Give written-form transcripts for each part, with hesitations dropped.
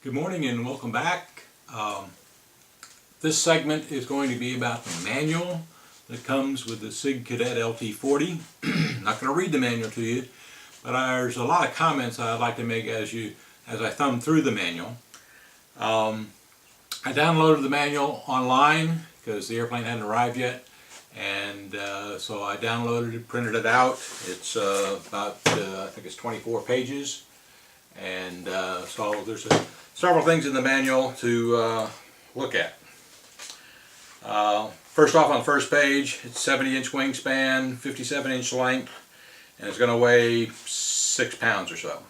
Good morning and welcome back. This segment is going to be about the manual that comes with the SIG Kadet LT-40. I'm not going to read the manual to you, but there's a lot of comments I'd like to make as I thumb through the manual. I downloaded the manual online because the airplane hadn't arrived yet, and so I downloaded it, printed it out. It's about I think it's 24 pages, and so there's several things in the manual to look at. First off, on the first page, it's 70-inch wingspan, 57-inch length, and it's going to weigh 6 pounds or so.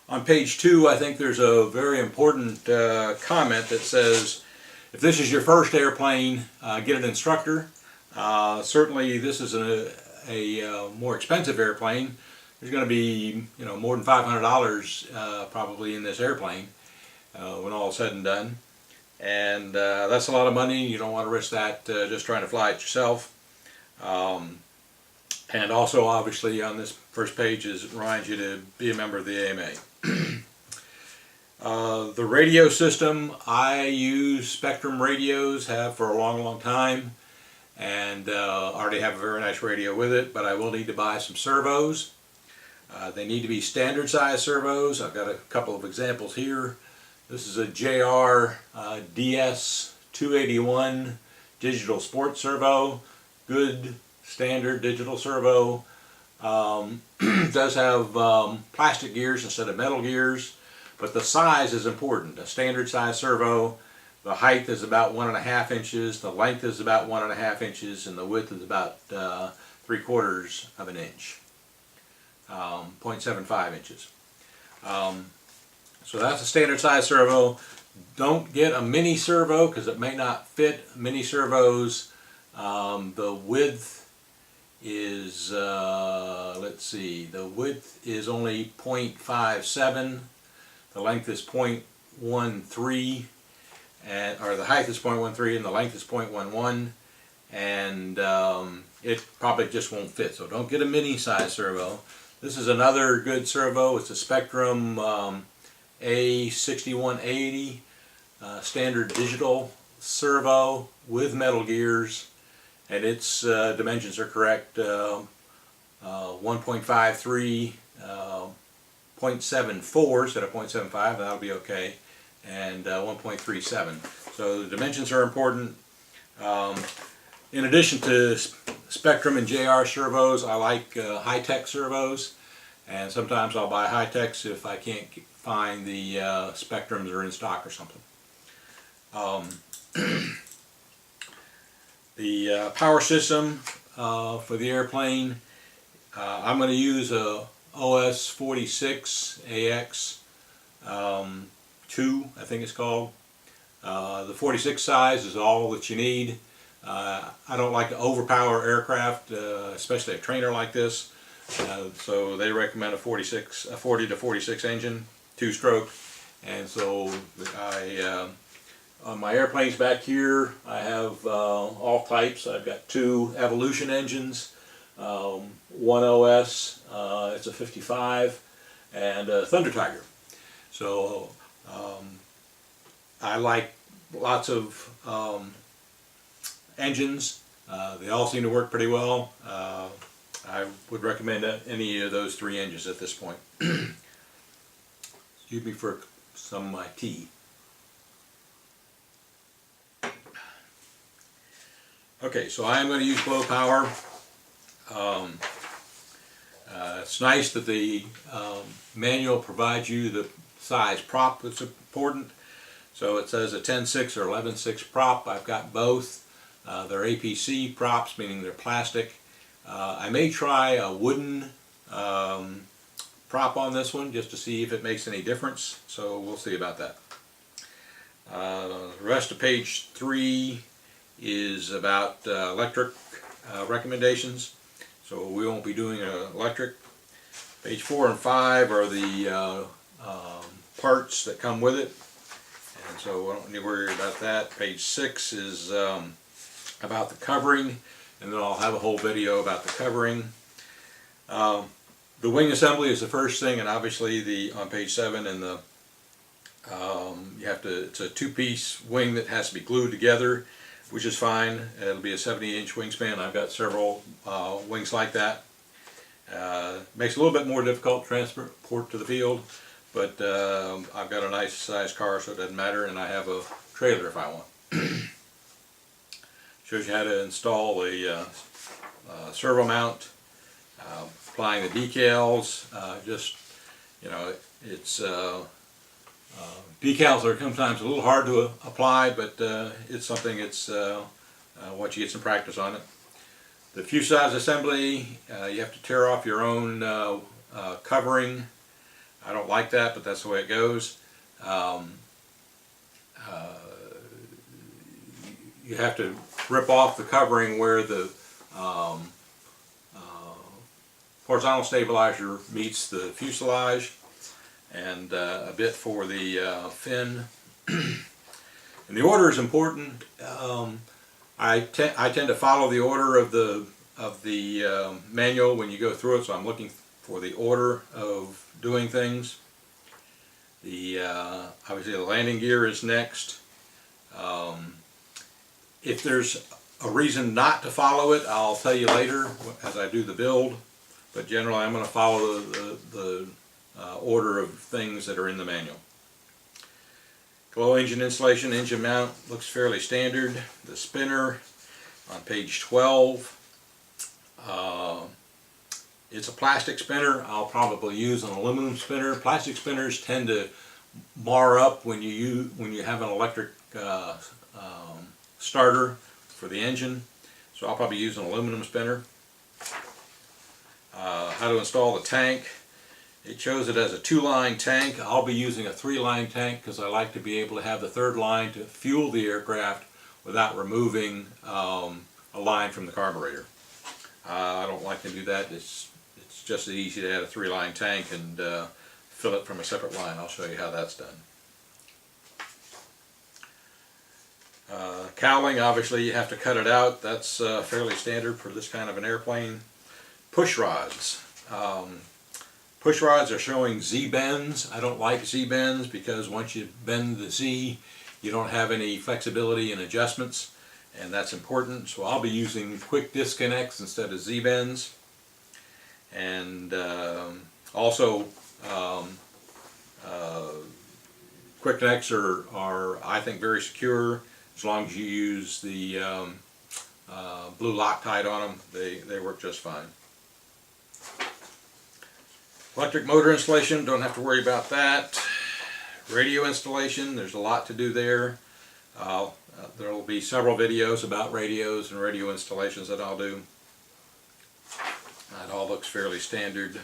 On page 2, I think there's a very important comment that says, if this is your first airplane, get an instructor. Certainly this is a more expensive airplane. There's going to be, more than $500 probably in this airplane when all is said and done, and that's a lot of money. You don't want to risk that just trying to fly it yourself. And also, obviously, on this first page it reminds you to be a member of the AMA. The radio system, I use Spectrum radios, have for a long time, and already have a very nice radio with it, but I will need to buy some servos. They need to be standard size servos. I've got a couple of examples here. This is a JR DS281 digital sport servo. Good standard digital servo. Does have plastic gears instead of metal gears, but the size is important. A standard size servo, the height is about 1.5 inches, the length is about 1.5 inches, and the width is about 3/4 of an inch. 0.75 inches. So that's a standard size servo. Don't get a mini servo because it may not fit. Mini servos, the width is, let's see, the width is only 0.57, the length is 0.13, or the height is 0.13 and the length is 0.11, and it probably just won't fit. So don't get a mini size servo. This is another good servo. It's a Spectrum A6180 standard digital servo with metal gears, and its dimensions are correct. 1.53, 0.74 instead of 0.75, that'll be okay, and 1.37. So the dimensions are important. In addition to Spectrum and JR servos, I like high-tech servos, and sometimes I'll buy high-techs if I can't find the Spectrums are in stock or something. The power system for the airplane, I'm going to use a OS 46 AX 2, I think it's called. The 46 size is all that you need. I don't like to overpower aircraft, especially a trainer like this. So they recommend a 40 to 46 engine, 2-stroke, and so on my airplanes back here I have all types. I've got 2 Evolution engines, one OS, it's a 55, and a Thunder Tiger. So I like lots of engines. They all seem to work pretty well. I would recommend any of those 3 engines at this point. Excuse me for some of my tea. Okay, so I am going to use blow power. It's nice that the manual provides you the size prop that's important. So it says a 10/6 or 11/6 prop. I've got both. They're APC props, meaning they're plastic. I may try a wooden prop on this one just to see if it makes any difference, so we'll see about that. The rest of page 3 is about electric recommendations, so we won't be doing electric. Page 4 and 5 are the parts that come with it, and so I don't need to worry about that. Page 6 is about the covering, and then I'll have a whole video about the covering. The wing assembly is the first thing, and obviously on page 7 in the It's a two-piece wing that has to be glued together, which is fine. It'll be a 70-inch wingspan. I've got several wings like that. Makes it a little bit more difficult to transport to the field, but I've got a nice sized car, so it doesn't matter, and I have a trailer if I want. Shows you how to install a servo mount, applying the decals. Decals are sometimes a little hard to apply, but it's something once you get some practice on it. The fuselage assembly, you have to tear off your own covering. I don't like that, but that's the way it goes. You have to rip off the covering where the horizontal stabilizer meets the fuselage, and a bit for the fin. And the order is important. I tend to follow the order of the manual when you go through it, so I'm looking for the order of doing things. Obviously the landing gear is next. If there's a reason not to follow it, I'll tell you later as I do the build, but generally I'm going to follow the order of things that are in the manual. Glow engine installation, engine mount looks fairly standard. The spinner on page 12. It's a plastic spinner. I'll probably use an aluminum spinner. Plastic spinners tend to mar up when you have an electric starter for the engine, so I'll probably use an aluminum spinner. How to install the tank. It shows it as a 2-line tank. I'll be using a 3-line tank because I like to be able to have the 3rd line to fuel the aircraft without removing a line from the carburetor. I don't like to do that. It's just as easy to add a 3-line tank and fill it from a separate line. I'll show you how that's done. Cowling, obviously you have to cut it out. That's fairly standard for this kind of an airplane. Push rods. Push rods are showing Z bends. I don't like Z bends because once you bend the Z, you don't have any flexibility and adjustments, and that's important. So I'll be using quick disconnects instead of Z bends. And also quick connects are I think very secure as long as you use the blue Loctite on them. They work just fine. Electric motor installation, don't have to worry about that. Radio installation, there's a lot to do there. There will be several videos about radios and radio installations that I'll do. That all looks fairly standard.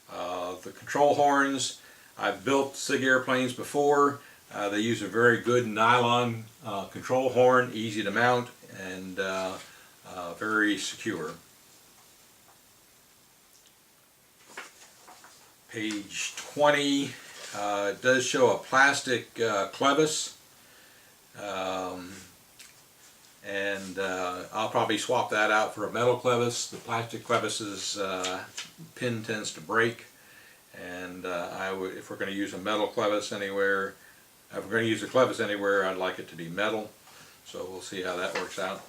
The control horns, I've built SIG airplanes before. They use a very good nylon control horn, easy to mount and very secure. Page 20 does show a plastic clevis, and I'll probably swap that out for a metal clevis. The plastic clevis's pin tends to break, and if we're going to use a metal clevis anywhere, if we're going to use a clevis anywhere, I'd like it to be metal. So we'll see how that works out.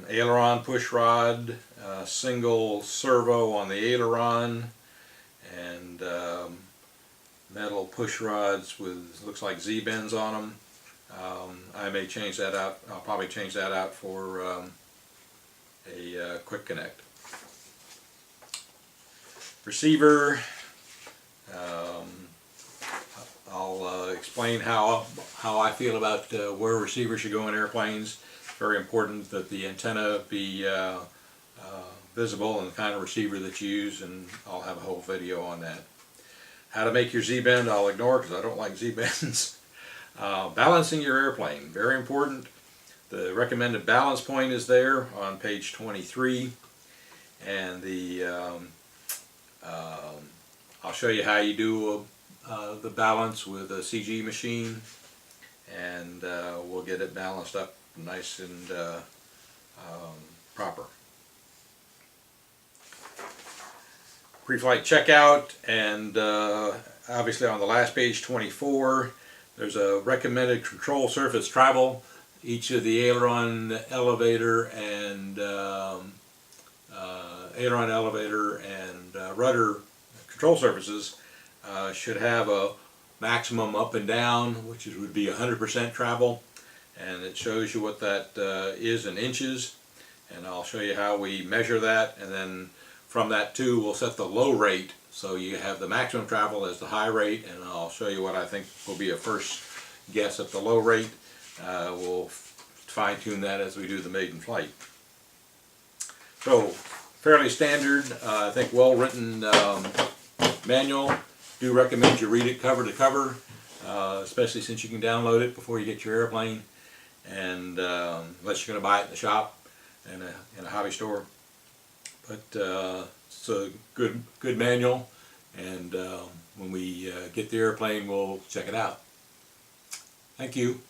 Aileron push rod, single servo on the aileron, and metal push rods with looks like Z bends on them. I may change that out. I'll probably change that out for a quick connect. Receiver. I'll explain how I feel about where receivers should go in airplanes. Very important that the antenna be visible and the kind of receiver that you use, and I'll have a whole video on that. How to make your Z-bend I'll ignore because I don't like Z-bends. Balancing your airplane, very important. The recommended balance point is there on page 23, and I'll show you how you do the balance with a CG machine, and we'll get it balanced up nice and proper. Pre-flight checkout, and obviously on the last page 24 there's a recommended control surface travel. Each of the aileron, elevator, and rudder control surfaces should have a maximum up and down, which would be 100% travel, and it shows you what that is in inches, and I'll show you how we measure that, and then from that too we'll set the low rate, so you have the maximum travel as the high rate, and I'll show you what I think will be a first guess at the low rate. We'll fine-tune that as we do the maiden flight. So fairly standard, I think well-written manual. Do recommend you read it cover to cover, especially since you can download it before you get your airplane, and unless you're going to buy it in the shop in a hobby store. But it's a good manual, and when we get the airplane we'll check it out. Thank you.